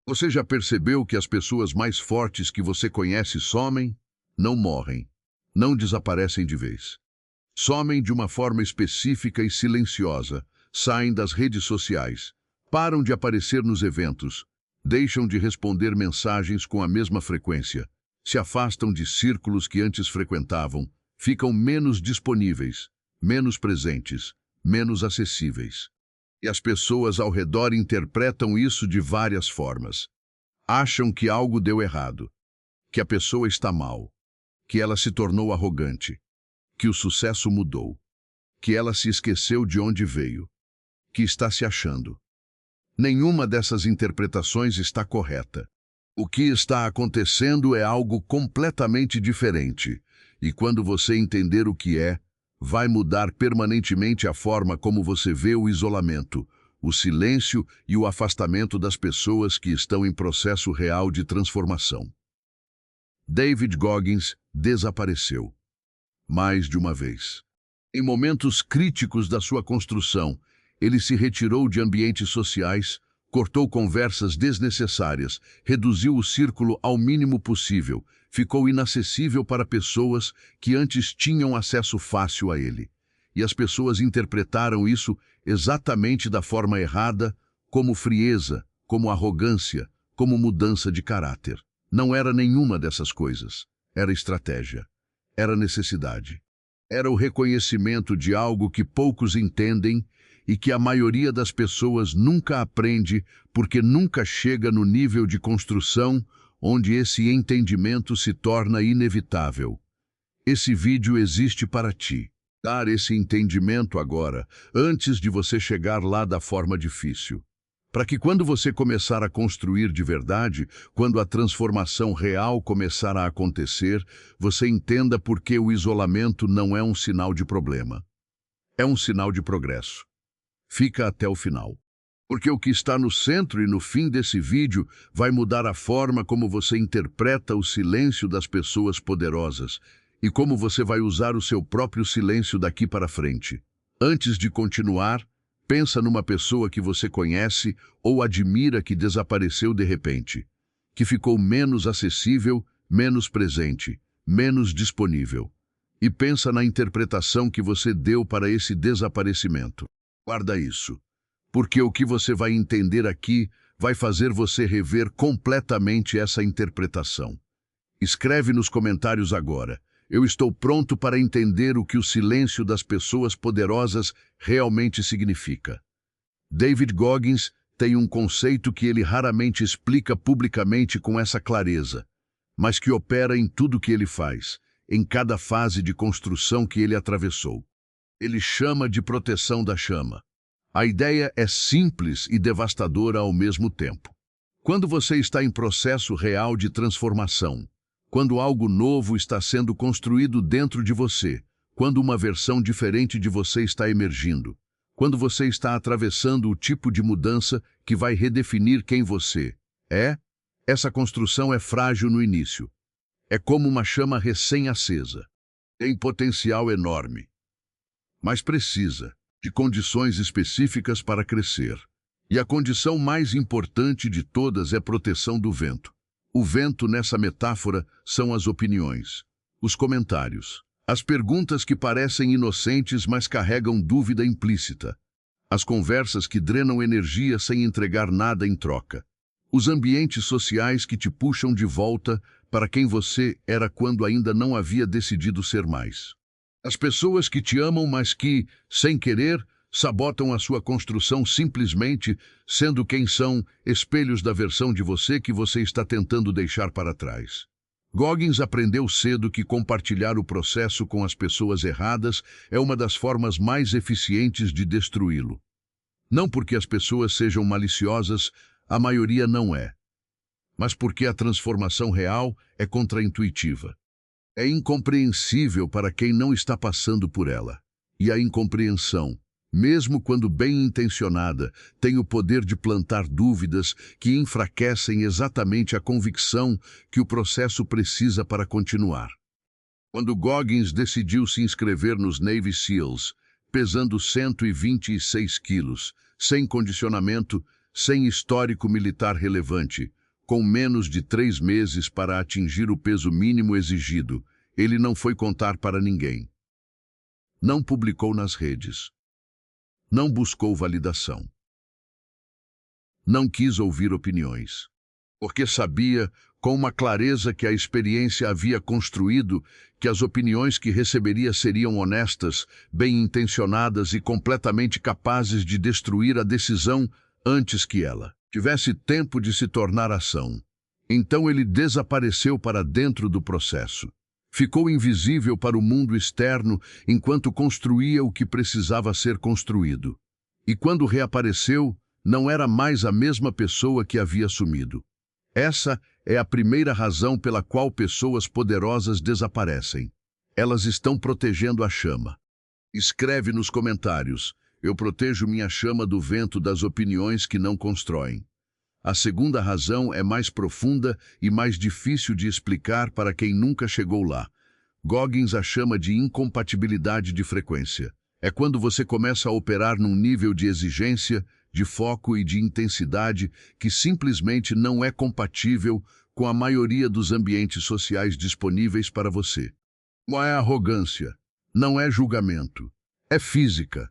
Você já percebeu que as pessoas mais fortes que você conhece somem? Não morrem. Não desaparecem de vez. Somem de uma forma específica e silenciosa. Saem das redes sociais. Param de aparecer nos eventos. Deixam de responder mensagens com a mesma frequência. Se afastam de círculos que antes frequentavam. Ficam menos disponíveis, menos presentes, menos acessíveis. E as pessoas ao redor interpretam isso de várias formas. Acham que algo deu errado, que a pessoa está mal, que ela se tornou arrogante, que o sucesso mudou, que ela se esqueceu de onde veio, que está se achando. Nenhuma dessas interpretações está correta. O que está acontecendo é algo completamente diferente, e quando você entender o que é, vai mudar permanentemente a forma como você vê o isolamento, o silêncio e o afastamento das pessoas que estão em processo real de transformação. David Goggins desapareceu. Mais de uma vez. Em momentos críticos da sua construção, ele se retirou de ambientes sociais, cortou conversas desnecessárias, reduziu o círculo ao mínimo possível, ficou inacessível para pessoas que antes tinham acesso fácil a ele. E as pessoas interpretaram isso exatamente da forma errada, como frieza, como arrogância, como mudança de caráter. Não era nenhuma dessas coisas. Era estratégia. Era necessidade. Era o reconhecimento de algo que poucos entendem e que a maioria das pessoas nunca aprende porque nunca chega no nível de construção onde esse entendimento se torna inevitável. Esse vídeo existe para ti. Dar esse entendimento agora, antes de você chegar lá da forma difícil. Para que quando você começar a construir de verdade, quando a transformação real começar a acontecer, você entenda por que o isolamento não é um sinal de problema. É um sinal de progresso. Fica até o final. Porque o que está no centro e no fim desse vídeo vai mudar a forma como você interpreta o silêncio das pessoas poderosas e como você vai usar o seu próprio silêncio daqui para frente. Antes de continuar, pensa numa pessoa que você conhece ou admira que desapareceu de repente, que ficou menos acessível, menos presente, menos disponível. E pensa na interpretação que você deu para esse desaparecimento. Guarda isso, porque o que você vai entender aqui vai fazer você rever completamente essa interpretação. Escreve nos comentários agora. Eu estou pronto para entender o que o silêncio das pessoas poderosas realmente significa. David Goggins tem um conceito que ele raramente explica publicamente com essa clareza, mas que opera em tudo que ele faz, em cada fase de construção que ele atravessou. Ele chama de proteção da chama. A ideia é simples e devastadora ao mesmo tempo. Quando você está em processo real de transformação, quando algo novo está sendo construído dentro de você, quando uma versão diferente de você está emergindo, quando você está atravessando o tipo de mudança que vai redefinir quem você é, essa construção é frágil no início. É como uma chama recém-acesa. Tem potencial enorme, mas precisa de condições específicas para crescer. E a condição mais importante de todas é proteção do vento. O vento nessa metáfora são as opiniões, os comentários, as perguntas que parecem inocentes mas carregam dúvida implícita, as conversas que drenam energia sem entregar nada em troca, os ambientes sociais que te puxam de volta para quem você era quando ainda não havia decidido ser mais. As pessoas que te amam, mas que, sem querer, sabotam a sua construção simplesmente sendo quem são, espelhos da versão de você que você está tentando deixar para trás. Goggins aprendeu cedo que compartilhar o processo com as pessoas erradas é uma das formas mais eficientes de destruí-lo. Não porque as pessoas sejam maliciosas, a maioria não é, mas porque a transformação real é contraintuitiva. É incompreensível para quem não está passando por ela. E a incompreensão, mesmo quando bem intencionada, tem o poder de plantar dúvidas que enfraquecem exatamente a convicção que o processo precisa para continuar. Quando Goggins decidiu se inscrever nos Navy SEALs, pesando 126 quilos, sem condicionamento, sem histórico militar relevante, com menos de 3 meses para atingir o peso mínimo exigido, ele não foi contar para ninguém. Não publicou nas redes. Não buscou validação. Não quis ouvir opiniões, porque sabia com uma clareza que a experiência havia construído que as opiniões que receberia seriam honestas, bem-intencionadas e completamente capazes de destruir a decisão antes que ela tivesse tempo de se tornar ação. Então ele desapareceu para dentro do processo. Ficou invisível para o mundo externo enquanto construía o que precisava ser construído. E quando reapareceu, não era mais a mesma pessoa que havia sumido. Essa é a primeira razão pela qual pessoas poderosas desaparecem. Elas estão protegendo a chama. Escreve nos comentários: eu protejo minha chama do vento das opiniões que não constroem. A segunda razão é mais profunda e mais difícil de explicar para quem nunca chegou lá. Goggins a chama de incompatibilidade de frequência. É quando você começa a operar num nível de exigência, de foco e de intensidade que simplesmente não é compatível com a maioria dos ambientes sociais disponíveis para você. Não é arrogância, não é julgamento, é física.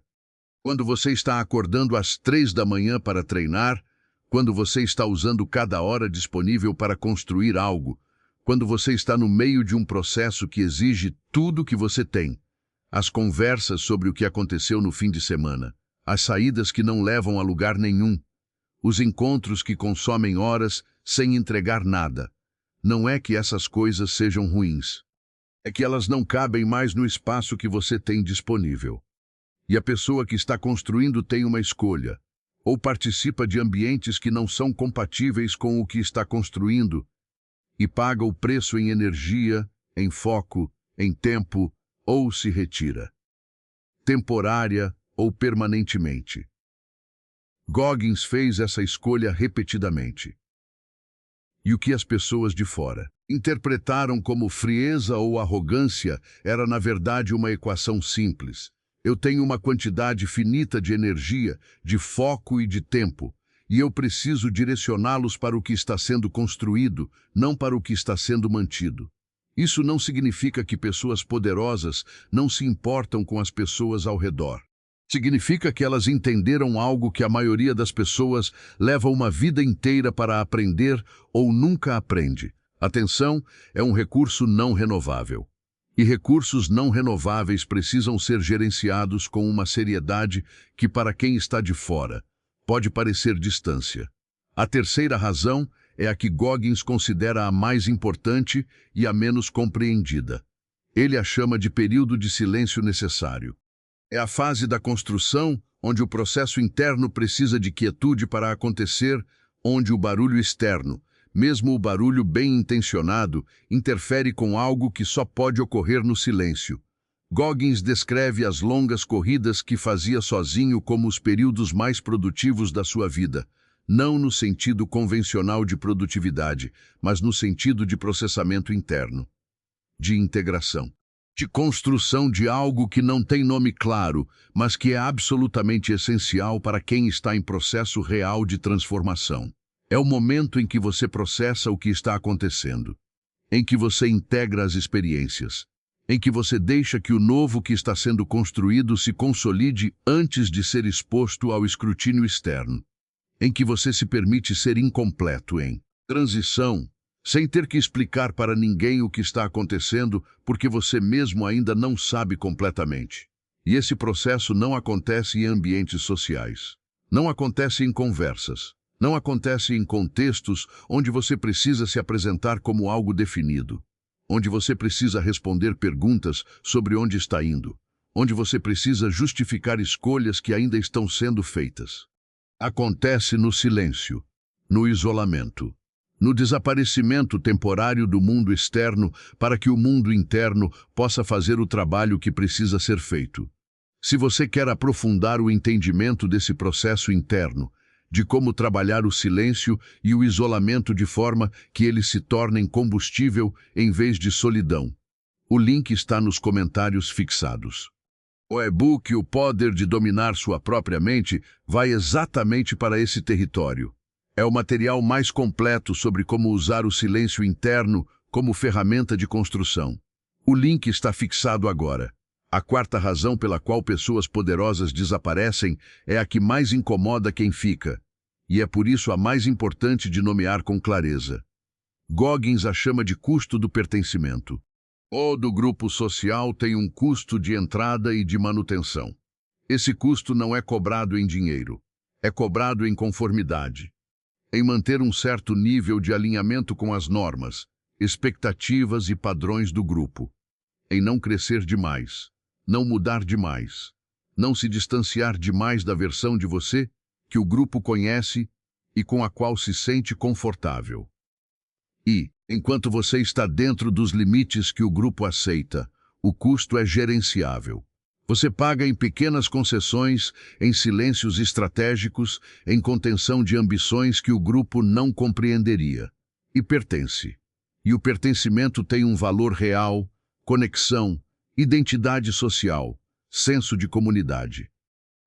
Quando você está acordando às 3 da manhã para treinar, quando você está usando cada hora disponível para construir algo, quando você está no meio de um processo que exige tudo que você tem, as conversas sobre o que aconteceu no fim de semana, as saídas que não levam a lugar nenhum, os encontros que consomem horas sem entregar nada. Não é que essas coisas sejam ruins. É que elas não cabem mais no espaço que você tem disponível. E a pessoa que está construindo tem uma escolha. Ou participa de ambientes que não são compatíveis com o que está construindo e paga o preço em energia, em foco, em tempo, ou se retira. Temporária ou permanentemente. Goggins fez essa escolha repetidamente. E o que as pessoas de fora interpretaram como frieza ou arrogância era, na verdade, uma equação simples. Eu tenho uma quantidade finita de energia, de foco e de tempo, e eu preciso direcioná-los para o que está sendo construído, não para o que está sendo mantido. Isso não significa que pessoas poderosas não se importam com as pessoas ao redor. Significa que elas entenderam algo que a maioria das pessoas leva uma vida inteira para aprender ou nunca aprende. Atenção é um recurso não renovável. E recursos não renováveis precisam ser gerenciados com uma seriedade que, para quem está de fora, pode parecer distância. A terceira razão é a que Goggins considera a mais importante e a menos compreendida. Ele a chama de período de silêncio necessário. É a fase da construção onde o processo interno precisa de quietude para acontecer, onde o barulho externo, mesmo o barulho bem-intencionado, interfere com algo que só pode ocorrer no silêncio. Goggins descreve as longas corridas que fazia sozinho como os períodos mais produtivos da sua vida, não no sentido convencional de produtividade, mas no sentido de processamento interno, de integração, de construção de algo que não tem nome claro, mas que é absolutamente essencial para quem está em processo real de transformação. É o momento em que você processa o que está acontecendo, em que você integra as experiências, em que você deixa que o novo que está sendo construído se consolide antes de ser exposto ao escrutínio externo, em que você se permite ser incompleto em transição, sem ter que explicar para ninguém o que está acontecendo, porque você mesmo ainda não sabe completamente. E esse processo não acontece em ambientes sociais, não acontece em conversas, não acontece em contextos onde você precisa se apresentar como algo definido, onde você precisa responder perguntas sobre onde está indo, onde você precisa justificar escolhas que ainda estão sendo feitas. Acontece no silêncio, no isolamento, no desaparecimento temporário do mundo externo para que o mundo interno possa fazer o trabalho que precisa ser feito. Se você quer aprofundar o entendimento desse processo interno, de como trabalhar o silêncio e o isolamento de forma que eles se tornem combustível em vez de solidão, o link está nos comentários fixados. O e-book O Poder de Dominar Sua Própria Mente vai exatamente para esse território. É o material mais completo sobre como usar o silêncio interno como ferramenta de construção. O link está fixado agora. A quarta razão pela qual pessoas poderosas desaparecem é a que mais incomoda quem fica, e é por isso a mais importante de nomear com clareza. Goggins a chama de custo do pertencimento. O do grupo social tem um custo de entrada e de manutenção. Esse custo não é cobrado em dinheiro, é cobrado em conformidade, em manter um certo nível de alinhamento com as normas, expectativas e padrões do grupo, em não crescer demais, não mudar demais, não se distanciar demais da versão de você que o grupo conhece e com a qual se sente confortável. E, enquanto você está dentro dos limites que o grupo aceita, o custo é gerenciável. Você paga em pequenas concessões, em silêncios estratégicos, em contenção de ambições que o grupo não compreenderia. E pertence. E o pertencimento tem um valor real, conexão, identidade social, senso de comunidade.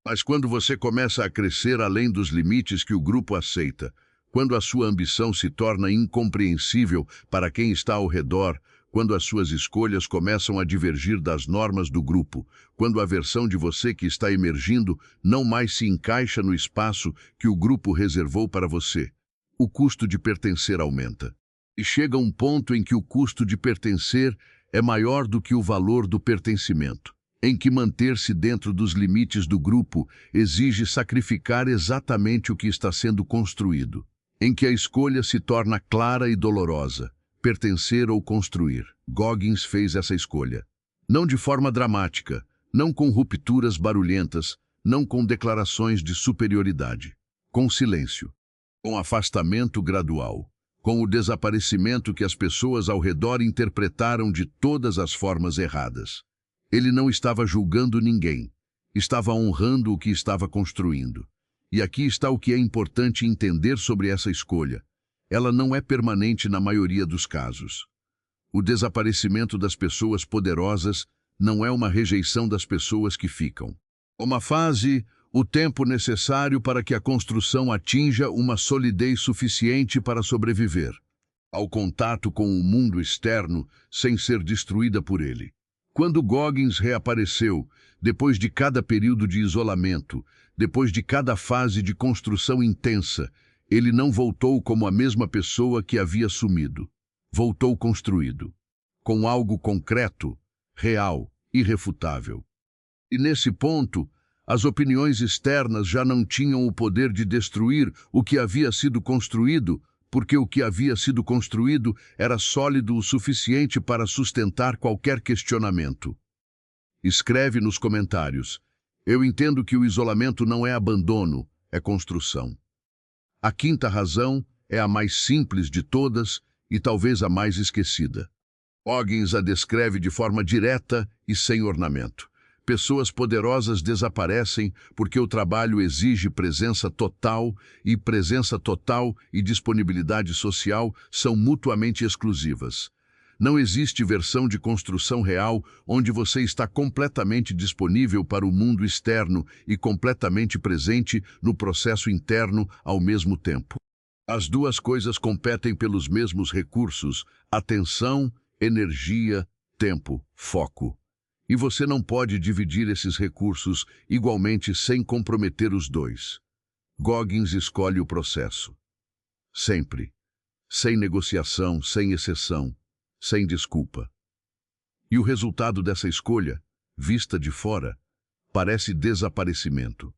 Mas quando você começa a crescer além dos limites que o grupo aceita, quando a sua ambição se torna incompreensível para quem está ao redor, quando as suas escolhas começam a divergir das normas do grupo, quando a versão de você que está emergindo não mais se encaixa no espaço que o grupo reservou para você, o custo de pertencer aumenta. E chega um ponto em que o custo de pertencer é maior do que o valor do pertencimento, em que manter-se dentro dos limites do grupo exige sacrificar exatamente o que está sendo construído, em que a escolha se torna clara e dolorosa, pertencer ou construir. Goggins fez essa escolha. Não de forma dramática, não com rupturas barulhentas, não com declarações de superioridade. Com silêncio, com afastamento gradual, com o desaparecimento que as pessoas ao redor interpretaram de todas as formas erradas. Ele não estava julgando ninguém, estava honrando o que estava construindo. E aqui está o que é importante entender sobre essa escolha. Ela não é permanente na maioria dos casos. O desaparecimento das pessoas poderosas não é uma rejeição das pessoas que ficam. Uma fase, o tempo necessário para que a construção atinja uma solidez suficiente para sobreviver ao contato com o mundo externo sem ser destruída por ele. Quando Goggins reapareceu, depois de cada período de isolamento, depois de cada fase de construção intensa, ele não voltou como a mesma pessoa que havia sumido. Voltou construído, com algo concreto, real, irrefutável. E nesse ponto, as opiniões externas já não tinham o poder de destruir o que havia sido construído, porque o que havia sido construído era sólido o suficiente para sustentar qualquer questionamento. Escreve nos comentários: eu entendo que o isolamento não é abandono, é construção. A quinta razão é a mais simples de todas e talvez a mais esquecida. Goggins a descreve de forma direta e sem ornamento. Pessoas poderosas desaparecem porque o trabalho exige presença total e disponibilidade social são mutuamente exclusivas. Não existe versão de construção real onde você está completamente disponível para o mundo externo e completamente presente no processo interno ao mesmo tempo. As duas coisas competem pelos mesmos recursos: atenção, energia, tempo, foco. E você não pode dividir esses recursos igualmente sem comprometer os dois. Goggins escolhe o processo. Sempre. Sem negociação, sem exceção, sem desculpa. E o resultado dessa escolha, vista de fora, parece desaparecimento.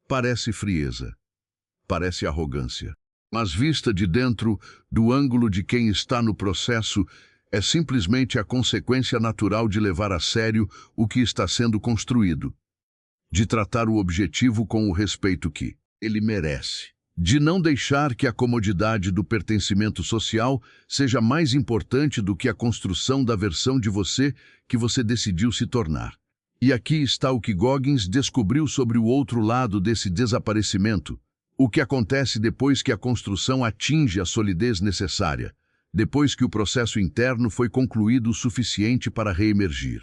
Parece frieza. Parece arrogância. Mas vista de dentro, do ângulo de quem está no processo, é simplesmente a consequência natural de levar a sério o que está sendo construído, de tratar o objetivo com o respeito que ele merece, de não deixar que a comodidade do pertencimento social seja mais importante do que a construção da versão de você que você decidiu se tornar. E aqui está o que Goggins descobriu sobre o outro lado desse desaparecimento, o que acontece depois que a construção atinge a solidez necessária, depois que o processo interno foi concluído o suficiente para reemergir.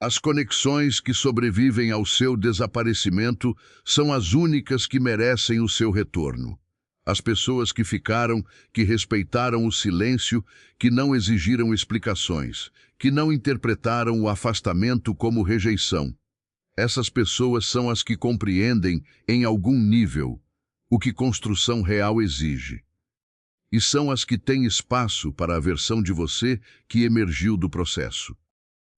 As conexões que sobrevivem ao seu desaparecimento são as únicas que merecem o seu retorno. As pessoas que ficaram, que respeitaram o silêncio, que não exigiram explicações, que não interpretaram o afastamento como rejeição. Essas pessoas são as que compreendem, em algum nível, o que construção real exige. E são as que têm espaço para a versão de você que emergiu do processo.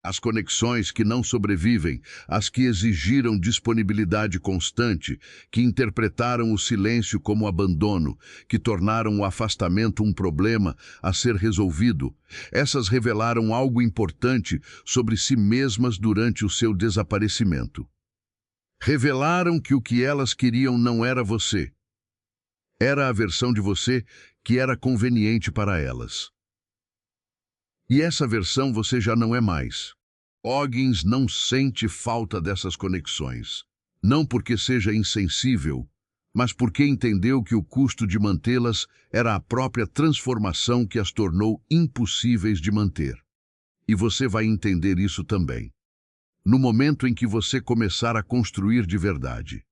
As conexões que não sobrevivem, as que exigiram disponibilidade constante, que interpretaram o silêncio como abandono, que tornaram o afastamento um problema a ser resolvido, essas revelaram algo importante sobre si mesmas durante o seu desaparecimento. Revelaram que o que elas queriam não era você. Era a versão de você que era conveniente para elas. E essa versão você já não é mais. Oggins não sente falta dessas conexões. Não porque seja insensível, mas porque entendeu que o custo de mantê-las era a própria transformação que as tornou impossíveis de manter. E você vai entender isso também. No momento em que você começar a construir de verdade.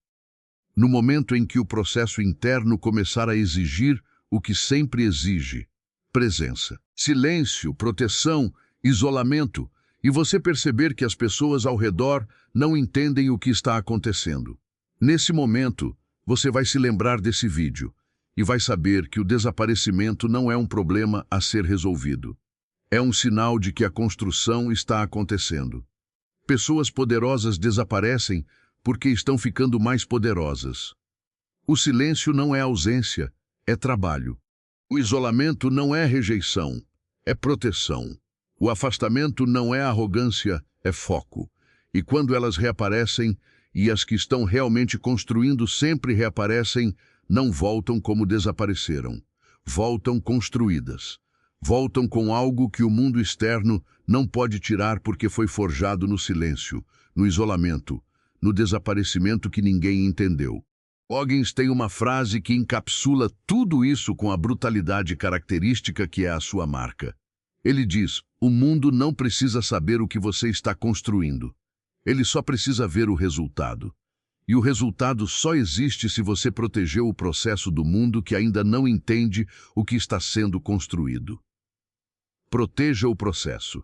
No momento em que o processo interno começar a exigir o que sempre exige: presença, silêncio, proteção, isolamento, e você perceber que as pessoas ao redor não entendem o que está acontecendo. Nesse momento, você vai se lembrar desse vídeo e vai saber que o desaparecimento não é um problema a ser resolvido. É um sinal de que a construção está acontecendo. Pessoas poderosas desaparecem porque estão ficando mais poderosas. O silêncio não é ausência, é trabalho. O isolamento não é rejeição, é proteção. O afastamento não é arrogância, é foco. E quando elas reaparecem, e as que estão realmente construindo sempre reaparecem, não voltam como desapareceram. Voltam construídas. Voltam com algo que o mundo externo não pode tirar porque foi forjado no silêncio, no isolamento, no desaparecimento que ninguém entendeu. Oggins tem uma frase que encapsula tudo isso com a brutalidade característica que é a sua marca. Ele diz: o mundo não precisa saber o que você está construindo. Ele só precisa ver o resultado. E o resultado só existe se você protegeu o processo do mundo que ainda não entende o que está sendo construído. Proteja o processo.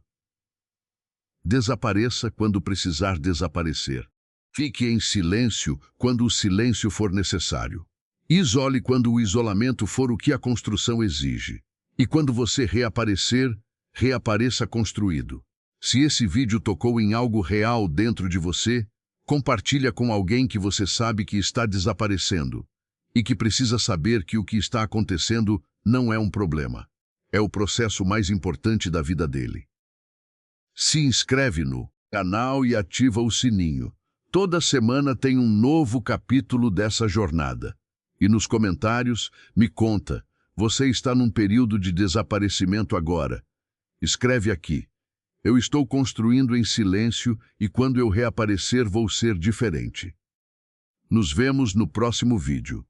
Desapareça quando precisar desaparecer. Fique em silêncio quando o silêncio for necessário. Isole quando o isolamento for o que a construção exige. E quando você reaparecer, reapareça construído. Se esse vídeo tocou em algo real dentro de você, compartilha com alguém que você sabe que está desaparecendo e que precisa saber que o que está acontecendo não é um problema. É o processo mais importante da vida dele. Se inscreve no canal e ativa o sininho. Toda semana tem um novo capítulo dessa jornada. E nos comentários, me conta, você está num período de desaparecimento agora. Escreve aqui: eu estou construindo em silêncio e quando eu reaparecer vou ser diferente. Nos vemos no próximo vídeo.